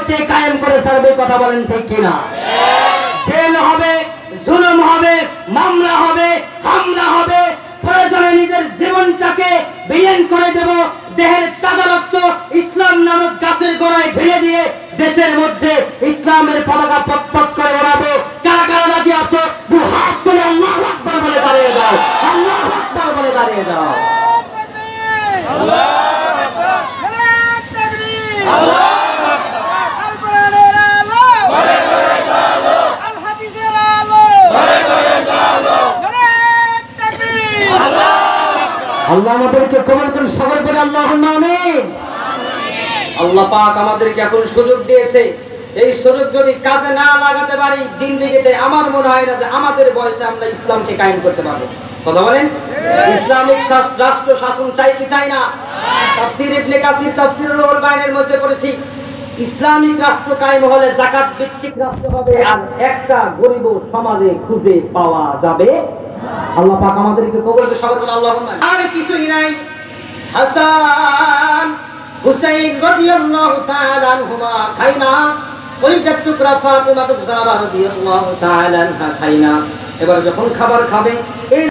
মধ্যে কায়েম করে ছাড়বে। কথা বলেন ঠিক কিনা? জেল হবে, জুলুম হবে, মামলা হবে, হামলা হবে, প্রয়োজনে নিজের জীবনটাকে বিলীন করে দেব। দেহের তাজা রক্ত ইসলাম নামক গাছের গোড়ায় ঢেলে দিয়ে দেশের মধ্যে ইসলামের পতাকা পটপট করে ওড়াবো। কারা কারা রাজি আছো? দু হাত তুলে আল্লাহু আকবার বলে দাঁড়িয়ে যাও। আল্লাহু আকবার বলে দাঁড়িয়ে যাও। আল্লাহ আমাদেরকে কবুল করুন, সকল করে আল্লাহুম্মা আমিন। আল্লাহ পাক আমাদেরকে এখন সুযোগ দিয়েছে, এই সুযোগ যদি কাজে না লাগাতে পারি জিন্দেগিতে, আমার মনে হয় না যে আমাদের বয়সে আমরা ইসলামকে কায়েম করতে পারবো। কথা বলেন, ইসলামিক রাষ্ট্র শাসন চাই কি চাই না? তাফসীর ইবনে কাসির তাফসীরুল রুহুল বায়ানের মধ্যে পড়েছি, ইসলামিক রাষ্ট্র কায়েম হলে যাকাত ভিত্তিক রাষ্ট্র হবে, আর একটা গরিব সমাজে খুঁজে পাওয়া যাবে। আল্লাহ পাক আমাদেরকে কবুল করুন, সকল বলে আল্লাহুম্মা। আর কিছুই নাই, হাসান হুসাইন রাদিয়াল্লাহু তাআলা আনহুমা খাইনা, কলিজার টুকরা ফাতিমা রাদিয়াল্লাহু তাআলা আনহা খাইনা। এবার যখন খাবার খাবে, এই